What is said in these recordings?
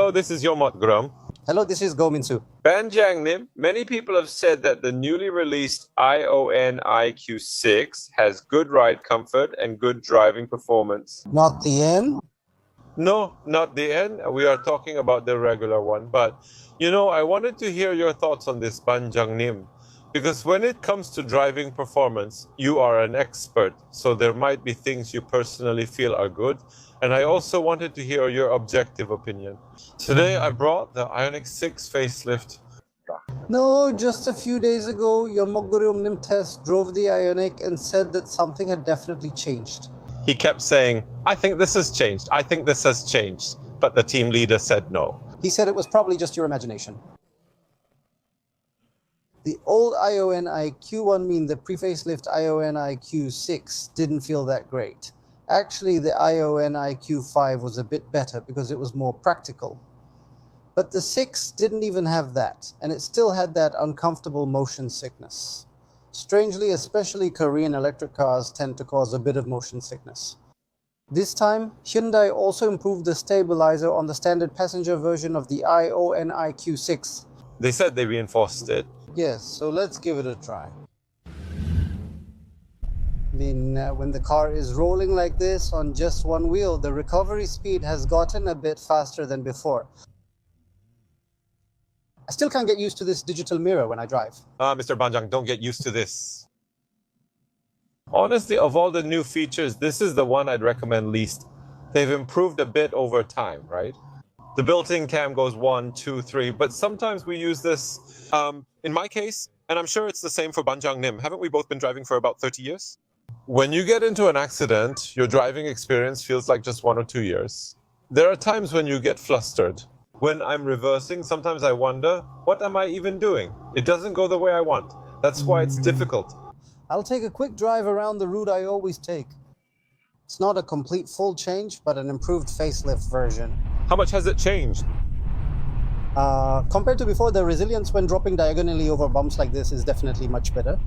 Hello, this is Yomot Grum. Hello, this is Gominsu. Banjang Nim, many people have said that the newly released Ioniq 6 has good ride comfort and good driving performance. Not the end? No, not the N. We are talking about the regular one. But, I wanted to hear your thoughts on this, Banjang Nim. Because when it comes to driving performance, you are an expert. So there might be things you personally feel are good. And I also wanted to hear your objective opinion. Today I brought the Ioniq 6 facelift. No, just a few days ago, your Mogurum Nim test drove the Ioniq and said that something had definitely changed. He kept saying, I think this has changed. I think this has changed. But the team leader said no. He said it was probably just your imagination. The old Ioniq Q1 the pre-facelift Ioniq 6 didn't feel that great. Actually, the Ioniq 5 was a bit better because it was more practical. But the 6 didn't even have that, and it still had that uncomfortable motion sickness. Strangely, especially Korean electric cars tend to cause a bit of motion sickness. This time, Hyundai also improved the stabilizer on the standard passenger version of the Ioniq 6. They said they reinforced it. Yes, so let's give it a try. When the car is rolling like this on just one wheel, the recovery speed has gotten a bit faster than before. I still can't get used to this digital mirror when I drive. Mr. Banjang, don't get used to this. Honestly, of all the new features, this is the one I'd recommend least. They've improved a bit over time, right? The built-in cam goes 1, 2, 3, but sometimes we use this, in my case, and I'm sure it's the same for Banjang Nim. Haven't we both been driving for about 30 years? When you get into an accident, your driving experience feels like just 1 or 2 years. There are times when you get flustered. When I'm reversing, sometimes I wonder, what am I even doing? It doesn't go the way I want. That's why it's difficult. I'll take a quick drive around the route I always take. It's not a complete full change, but an improved facelift version. How much has it changed? Compared to before, the resilience when dropping diagonally over bumps like this is definitely much better.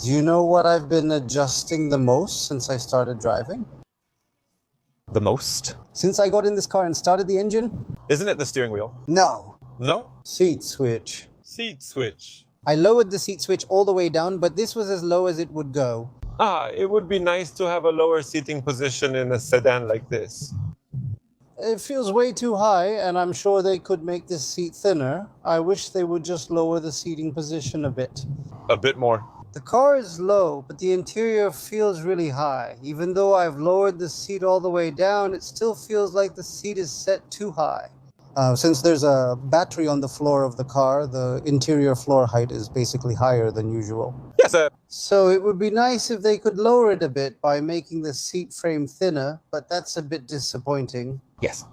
Do you know what I've been adjusting the most since I started driving? The most? Since I got in this car and started the engine? Isn't it the steering wheel? No. No? Seat switch. Seat switch. I lowered the seat switch all the way down, but this was as low as it would go. It would be nice to have a lower seating position in a sedan like this. It feels way too high, and I'm sure they could make this seat thinner. I wish they would just lower the seating position a bit. A bit more. The car is low, but the interior feels really high. Even though I've lowered the seat all the way down, it still feels like the seat is set too high. Since there's a battery on the floor of the car, the interior floor height is basically higher than usual. Yes, sir. So it would be nice if they could lower it a bit by making the seat frame thinner, but that's a bit disappointing. Yes.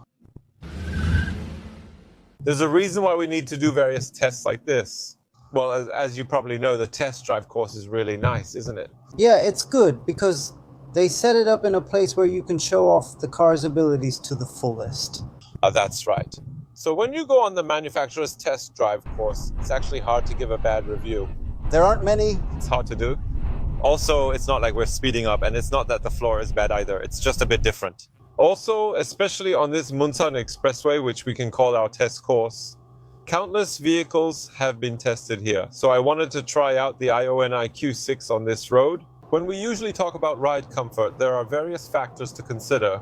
There's a reason why we need to do various tests like this. Well, as you probably know, the test drive course is really nice, isn't it? Yeah, it's good because they set it up in a place where you can show off the car's abilities to the fullest. That's right. So when you go on the manufacturer's test drive course, it's actually hard to give a bad review. There aren't many. It's hard to do. Also, it's not like we're speeding up, and it's not that the floor is bad either. It's just a bit different. Also, especially on this Munsan Expressway, which we can call our test course, countless vehicles have been tested here. So I wanted to try out the Ioniq 6 on this road. When we usually talk about ride comfort, there are various factors to consider.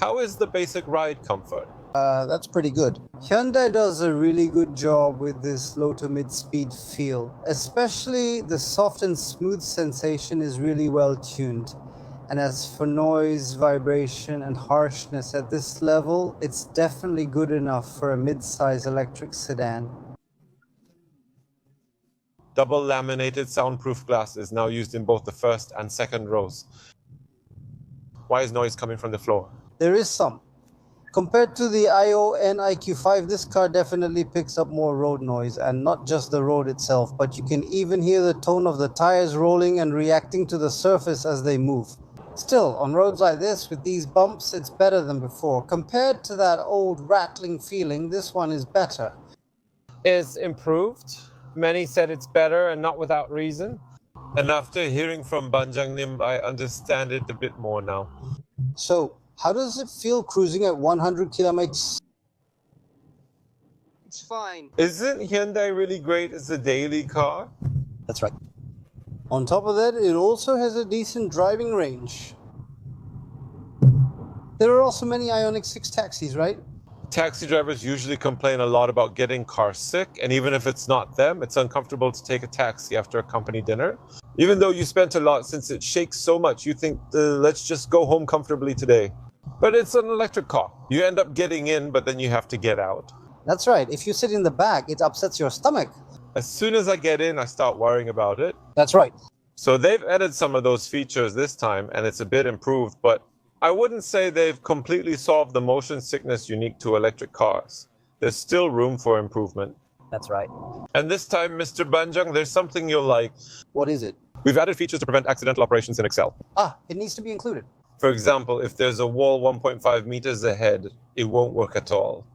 How is the basic ride comfort? That's pretty good. Hyundai does a really good job with this low to mid speed feel. Especially the soft and smooth sensation is really well tuned. And as for noise, vibration, and harshness at this level, it's definitely good enough for a mid-size electric sedan. Double laminated soundproof glass is now used in both the first and second rows. Why is noise coming from the floor? There is some. Compared to the Ioniq 5, this car definitely picks up more road noise, and not just the road itself, but you can even hear the tone of the tires rolling and reacting to the surface as they move. Still, on roads like this, with these bumps, it's better than before. Compared to that old rattling feeling, this one is better. It's improved. Many said it's better, and not without reason. And after hearing from Banjang Nim, I understand it a bit more now. So, How does it feel cruising at 100 kilometers? It's fine. Isn't Hyundai really great as a daily car? That's right. On top of that, it also has a decent driving range. There are also many Ioniq 6 taxis, right? Taxi drivers usually complain a lot about getting car sick, and even if it's not them, it's uncomfortable to take a taxi after a company dinner. Even though you spent a lot, since it shakes so much, you think, let's just go home comfortably today. But it's an electric car. You end up getting in, but then you have to get out. That's right. If you sit in the back, it upsets your stomach. As soon as I get in, I start worrying about it. That's right. So they've added some of those features this time, and it's a bit improved, but I wouldn't say they've completely solved the motion sickness unique to electric cars. There's still room for improvement. That's right. And this time, Mr. Banjang, there's something you'll like. What is it? We've added features to prevent accidental operations in Excel. It needs to be included. For example, if there's a wall 1.5 meters ahead, it won't work at all.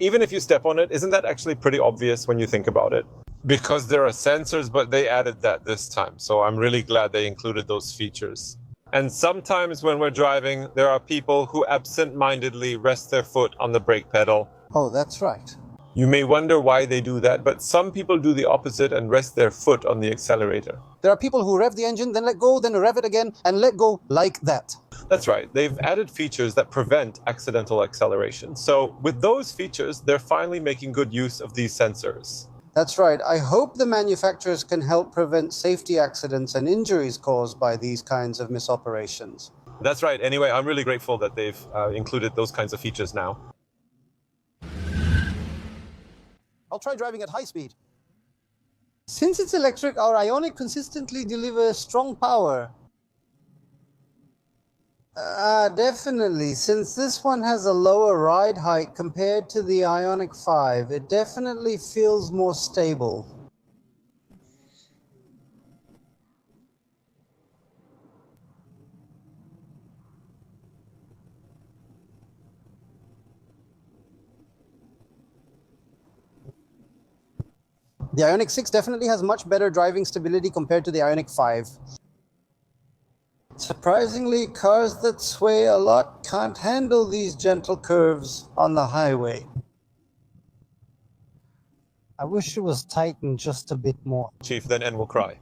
Even if you step on it, isn't that actually pretty obvious when you think about it? Because there are sensors, but they added that this time. So I'm really glad they included those features. And sometimes when we're driving, there are people who absent-mindedly rest their foot on the brake pedal. Oh, that's right. You may wonder why they do that, but some people do the opposite and rest their foot on the accelerator. There are people who rev the engine, then let go, then rev it again, and let go like that. That's right. They've added features that prevent accidental acceleration. So with those features, they're finally making good use of these sensors. That's right. I hope the manufacturers can help prevent safety accidents and injuries caused by these kinds of misoperations. That's right. Anyway, I'm really grateful that they've included those kinds of features now. I'll try driving at high speed. Since it's electric, our Ioniq consistently delivers strong power. Definitely. Since this one has a lower ride height compared to the Ioniq 5, it definitely feels more stable. The Ioniq 6 definitely has much better driving stability compared to the Ioniq 5. Surprisingly, cars that sway a lot can't handle these gentle curves on the highway. I wish it was tightened just a bit more. Chief, then N will cry.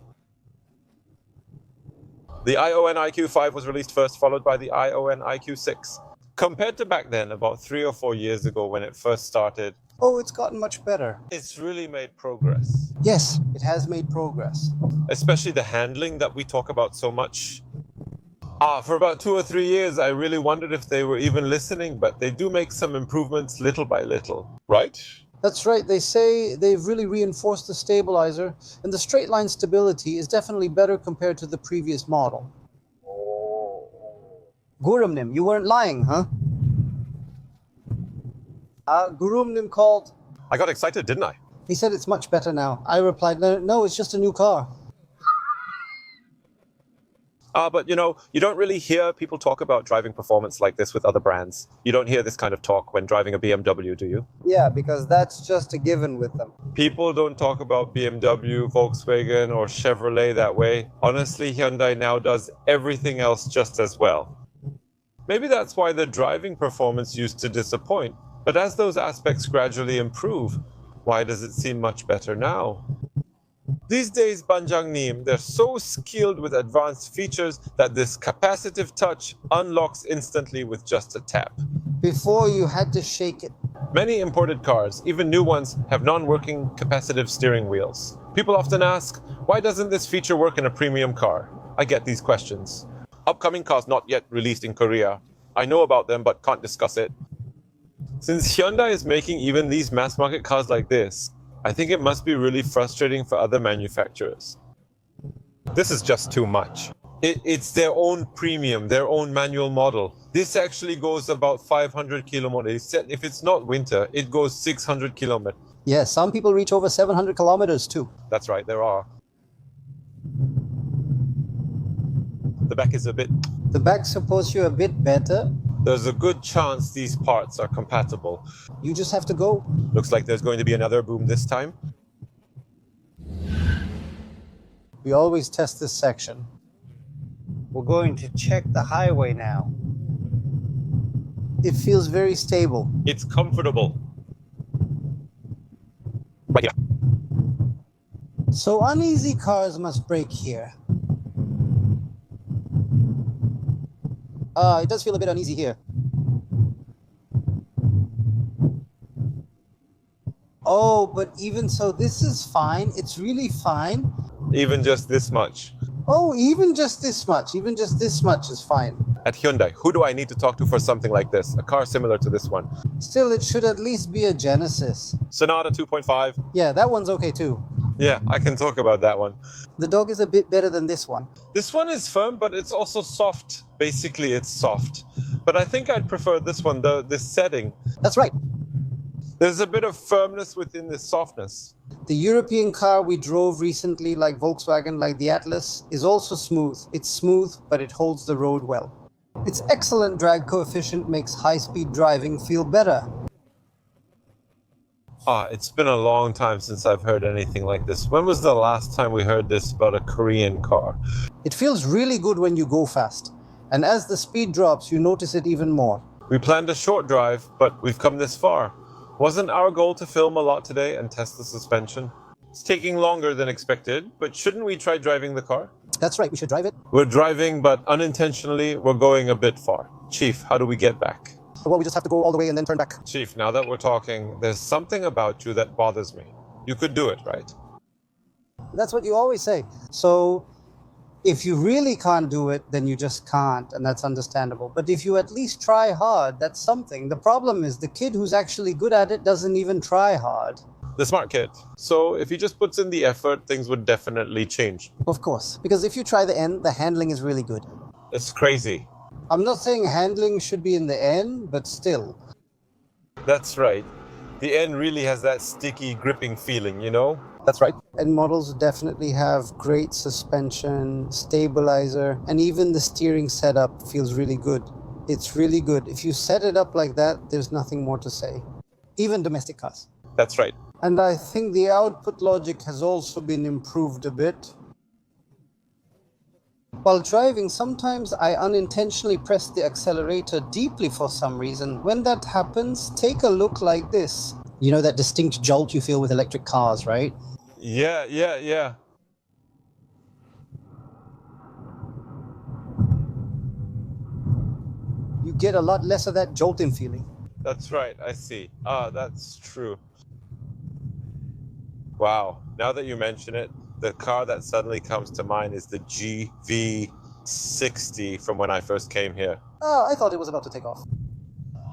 The Ioniq IQ5 was released first, followed by the Ioniq IQ6. Compared to back then, about 3 or 4 years ago when it first started, Oh, it's gotten much better. it's really made progress. Yes, it has made progress. Especially the handling that we talk about so much. For about 2 or 3 years, I really wondered if they were even listening, but they do make some improvements little by little, right? That's right, they say they've really reinforced the stabilizer, and the straight line stability is definitely better compared to the previous model. Gurumnim, you weren't lying, huh? Gurumnim called. I got excited, didn't I? He said it's much better now. I replied, no, it's just a new car. But you don't really hear people talk about driving performance like this with other brands. You don't hear this kind of talk when driving a BMW, do you? Yeah, because that's just a given with them. People don't talk about BMW, Volkswagen, or Chevrolet that way. Honestly, Hyundai now does everything else just as well. Maybe that's why the driving performance used to disappoint. But as those aspects gradually improve, why does it seem much better now? These days, Banjang Neem, they're so skilled with advanced features that this capacitive touch unlocks instantly with just a tap. Before you had to shake it. Many imported cars, even new ones, have non-working capacitive steering wheels. People often ask, why doesn't this feature work in a premium car? I get these questions. Upcoming cars not yet released in Korea. I know about them but can't discuss it. Since Hyundai is making even these mass-market cars like this, I think it must be really frustrating for other manufacturers. This is just too much. It's their own premium, their own manual model. This actually goes about 500 kilometers. If it's not winter, it goes 600 kilometers. Yeah, some people reach over 700 kilometers too. That's right, there are. The back is a bit... The back's supposed to be a bit better. There's a good chance these parts are compatible. You just have to go. Looks like there's going to be another boom this time. We always test this section. We're going to check the highway now. It feels very stable. It's comfortable. Right here. So uneasy cars must brake here. It does feel a bit uneasy here. Oh, but even so, this is fine. It's really fine. Even just this much. Oh, even just this much. Even just this much is fine. At Hyundai, who do I need to talk to for something like this? A car similar to this one. Still, it should at least be a Genesis. Sonata 2.5. Yeah, that one's okay too. Yeah, I can talk about that one. The dog is a bit better than this one. This one is firm, but it's also soft. Basically, it's soft. But I think I'd prefer this one, this setting. That's right. There's a bit of firmness within this softness. The European car we drove recently, like Volkswagen, like the Atlas, is also smooth. It's smooth, but it holds the road well. Its excellent drag coefficient makes high-speed driving feel better. It's been a long time since I've heard anything like this. When was the last time we heard this about a Korean car? It feels really good when you go fast. And as the speed drops, you notice it even more. We planned a short drive, but we've come this far. Wasn't our goal to film a lot today and test the suspension? It's taking longer than expected, but shouldn't we try driving the car? That's right, we should drive it. We're driving, but unintentionally, we're going a bit far. Chief, how do we get back? Well, we just have to go all the way and then turn back. Chief, now that we're talking, there's something about you that bothers me. You could do it, right? That's what you always say. So, if you really can't do it, then you just can't, and that's understandable. But if you at least try hard, that's something. The problem is the kid who's actually good at it doesn't even try hard. The smart kid. So if he just puts in the effort, things would definitely change. Of course, because if you try the N, the handling is really good. It's crazy. I'm not saying handling should be in the N, but still. That's right. The N really has that sticky, gripping feeling, you know? That's right. And models definitely have great suspension, stabilizer, and even the steering setup feels really good. It's really good. If you set it up like that, there's nothing more to say. Even domestic cars. That's right. And I think the output logic has also been improved a bit. While driving, sometimes I unintentionally press the accelerator deeply for some reason. When that happens, take a look like this. You know that distinct jolt you feel with electric cars, right? Yeah. You get a lot less of that jolting feeling. That's right, I see. That's true. Wow, now that you mention it, the car that suddenly comes to mind is the GV60 from when I first came here. Oh, I thought it was about to take off.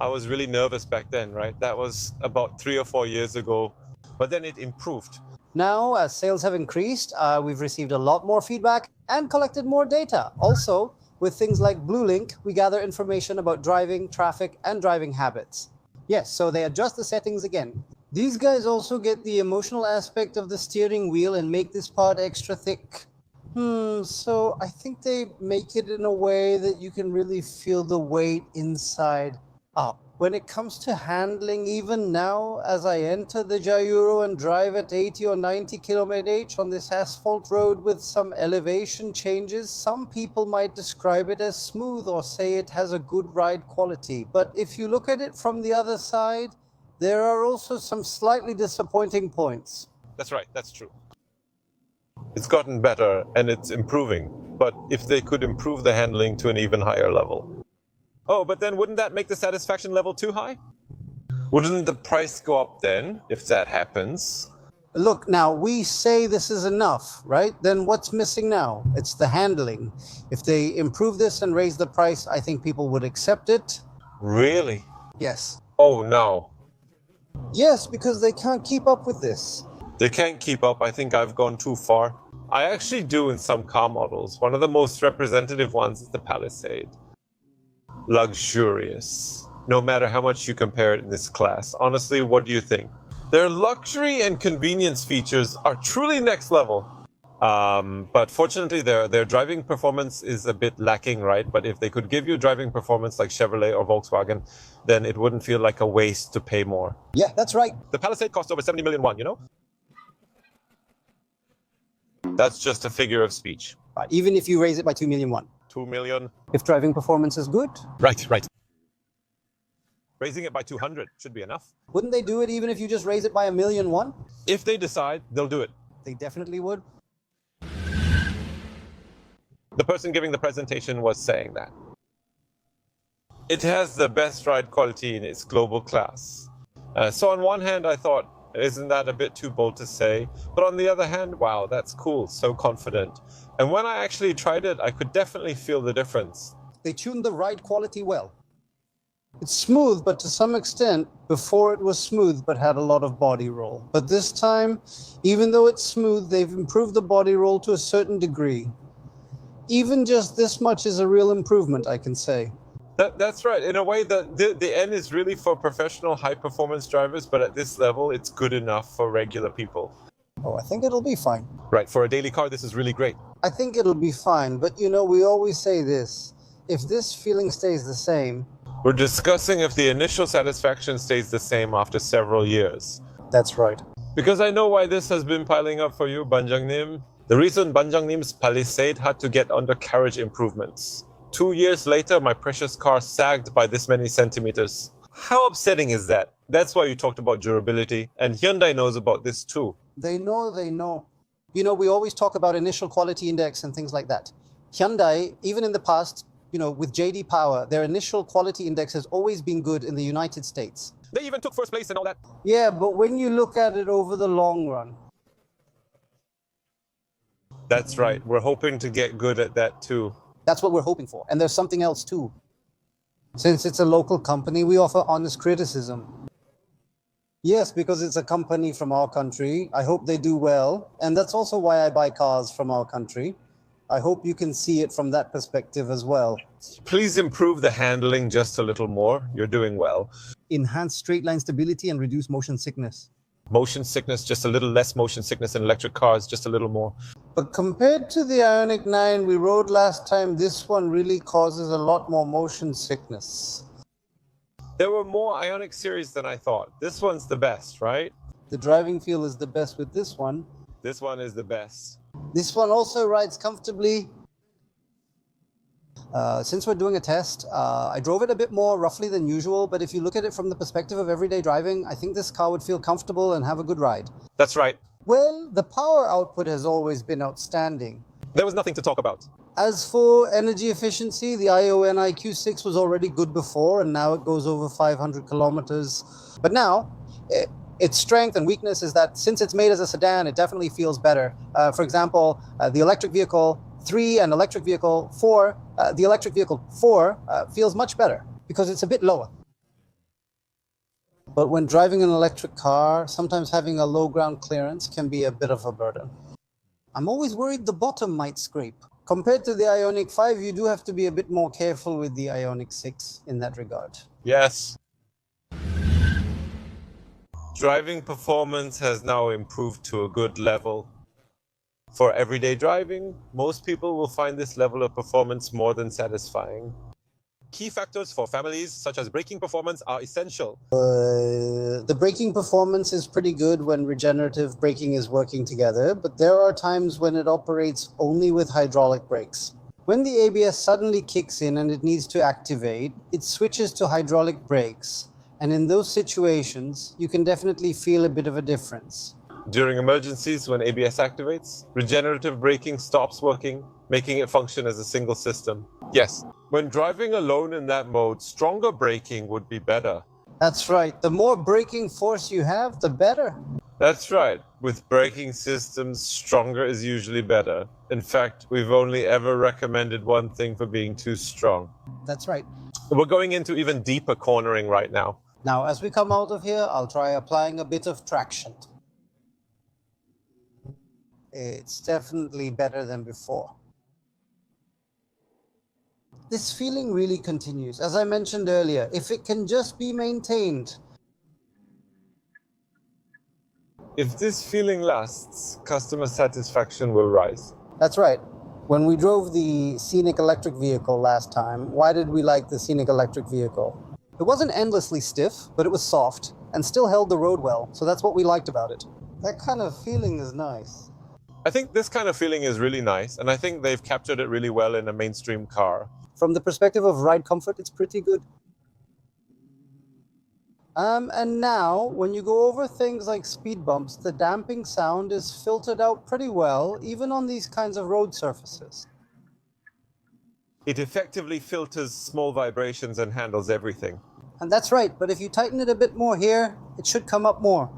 I was really nervous back then, right? That was about 3 or 4 years ago, but then it improved. Now, as sales have increased, we've received a lot more feedback and collected more data. Also, with things like BlueLink, we gather information about driving, traffic, and driving habits. Yes, so they adjust the settings again. These guys also get the emotional aspect of the steering wheel and make this part extra thick. So I think they make it in a way that you can really feel the weight inside up. When it comes to handling, even now, as I enter the Jayuro and drive at 80 or 90 km/h on this asphalt road with some elevation changes, some people might describe it as smooth or say it has a good ride quality. But if you look at it from the other side, there are also some slightly disappointing points. That's right, that's true. It's gotten better and it's improving, but if they could improve the handling to an even higher level. Oh, but then wouldn't that make the satisfaction level too high? Wouldn't the price go up then, if that happens? Look, now, we say this is enough, right? Then what's missing now? It's the handling. If they improve this and raise the price, I think people would accept it. Really? Yes. Oh, no. Yes, because they can't keep up with this. They can't keep up. I think I've gone too far. I actually do in some car models. One of the most representative ones is the Palisade. Luxurious. No matter how much you compare it in this class. Honestly, what do you think? Their luxury and convenience features are truly next level. But fortunately, their driving performance is a bit lacking, right? But if they could give you driving performance like Chevrolet or Volkswagen, then it wouldn't feel like a waste to pay more. Yeah, that's right. The Palisade costs over 70 million won, you know? That's just a figure of speech. Even if you raise it by 2 million won. 2 million. If driving performance is good. Right. Raising it by 200 should be enough. Wouldn't they do it even if you just raise it by 1,000,001? If they decide, they'll do it. They definitely would. The person giving the presentation was saying that. It has the best ride quality in its global class. So on one hand, I thought, isn't that a bit too bold to say? But on the other hand, wow, that's cool, so confident. And when I actually tried it, I could definitely feel the difference. They tuned the ride quality well. It's smooth, but to some extent, before it was smooth but had a lot of body roll. But this time, even though it's smooth, they've improved the body roll to a certain degree. Even just this much is a real improvement, I can say. That's right. In a way, the N is really for professional high-performance drivers, but at this level, it's good enough for regular people. Oh, I think it'll be fine. Right, for a daily car, this is really great. I think it'll be fine, but you know, we always say this. If this feeling stays the same... We're discussing if the initial satisfaction stays the same after several years. That's right. Because I know why this has been piling up for you, Banjangnim. The reason Banjangnim's Palisade had to get undercarriage improvements. 2 years later, my precious car sagged by this many centimeters. How upsetting is that? That's why you talked about durability, and Hyundai knows about this too. They know. You know, we always talk about initial quality index and things like that. Hyundai, even in the past, you know, with JD Power, their initial quality index has always been good in the United States. They even took first place and all that. Yeah, but when you look at it over the long run... That's right. We're hoping to get good at that too. That's what we're hoping for. And there's something else too. Since it's a local company, we offer honest criticism. Yes, because it's a company from our country. I hope they do well. And that's also why I buy cars from our country. I hope you can see it from that perspective as well. Please improve the handling just a little more. You're doing well. Enhance straight line stability and reduce motion sickness. Motion sickness, just a little less motion sickness in electric cars, just a little more. But compared to the Ioniq 9 we rode last time, this one really causes a lot more motion sickness. There were more Ioniq series than I thought. This one's the best, right? The driving feel is the best with this one. This one is the best. This one also rides comfortably. Since we're doing a test, I drove it a bit more roughly than usual, but if you look at it from the perspective of everyday driving, I think this car would feel comfortable and have a good ride. That's right. Well, the power output has always been outstanding. There was nothing to talk about. As for energy efficiency, the Ioniq Q6 was already good before, and now it goes over 500 kilometers. But now, its strength and weakness is that since it's made as a sedan, it definitely feels better. For example, the electric vehicle 3 and electric vehicle 4, the electric vehicle 4 feels much better because it's a bit lower. But when driving an electric car, sometimes having a low ground clearance can be a bit of a burden. I'm always worried the bottom might scrape. Compared to the Ioniq 5, you do have to be a bit more careful with the Ioniq 6 in that regard. Yes. Driving performance has now improved to a good level. For everyday driving, most people will find this level of performance more than satisfying. Key factors for families, such as braking performance, are essential. The braking performance is pretty good when regenerative braking is working together, but there are times when it operates only with hydraulic brakes. When the ABS suddenly kicks in and it needs to activate, it switches to hydraulic brakes. And in those situations, you can definitely feel a bit of a difference. During emergencies, when ABS activates, regenerative braking stops working, making it function as a single system. Yes, when driving alone in that mode, stronger braking would be better. That's right. The more braking force you have, the better. That's right. With braking systems, stronger is usually better. In fact, we've only ever recommended one thing for being too strong. That's right. We're going into even deeper cornering right now. Now, as we come out of here, I'll try applying a bit of traction. It's definitely better than before. This feeling really continues. As I mentioned earlier, if it can just be maintained. If this feeling lasts, customer satisfaction will rise. That's right. When we drove the Scenic electric vehicle last time, why did we like the Scenic electric vehicle? It wasn't endlessly stiff, but it was soft and still held the road well, so that's what we liked about it. That kind of feeling is nice. I think this kind of feeling is really nice, and I think they've captured it really well in a mainstream car. From the perspective of ride comfort, it's pretty good. And now, when you go over things like speed bumps, the damping sound is filtered out pretty well, even on these kinds of road surfaces. It effectively filters small vibrations and handles everything. And that's right, but if you tighten it a bit more here, it should come up more.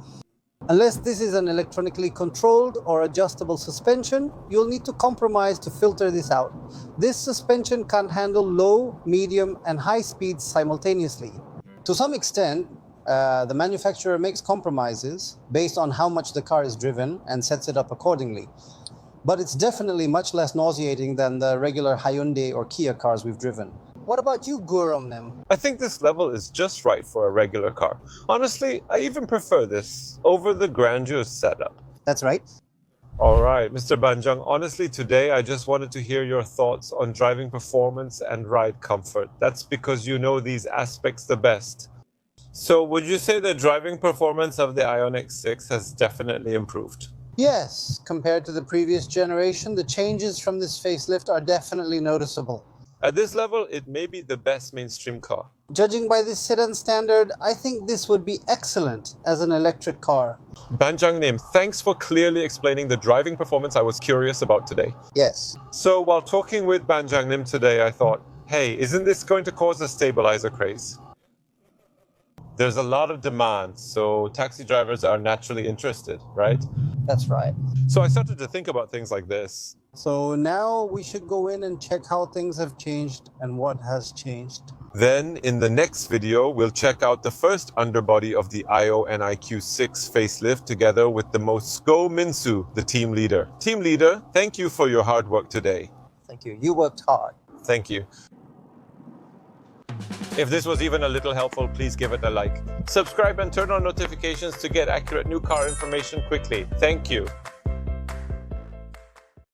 Unless this is an electronically controlled or adjustable suspension, you'll need to compromise to filter this out. This suspension can't handle low, medium, and high speeds simultaneously. To some extent, the manufacturer makes compromises based on how much the car is driven and sets it up accordingly. But it's definitely much less nauseating than the regular Hyundai or Kia cars we've driven. What about you, Gurumnim? I think this level is just right for a regular car. Honestly, I even prefer this over the grandeur setup. That's right. All right, Mr. Banjang, honestly, today I just wanted to hear your thoughts on driving performance and ride comfort. That's because you know these aspects the best. So would you say the driving performance of the Ioniq 6 has definitely improved? Yes, compared to the previous generation, the changes from this facelift are definitely noticeable. At this level, it may be the best mainstream car. Judging by this sedan standard, I think this would be excellent as an electric car. Banjang Nim, thanks for clearly explaining the driving performance I was curious about today. Yes. So while talking with Banjang Nim today, I thought, hey, isn't this going to cause a stabilizer craze? There's a lot of demand, so taxi drivers are naturally interested, right? That's right. So I started to think about things like this. So now we should go in and check how things have changed and what has changed. Then in the next video, we'll check out the first underbody of the Ioniq 6 facelift together with the Moscow Minsu, the team leader. Team leader, thank you for your hard work today. Thank you. You worked hard. Thank you. If this was even a little helpful, please give it a like. Subscribe and turn on notifications to get accurate new car information quickly. Thank you.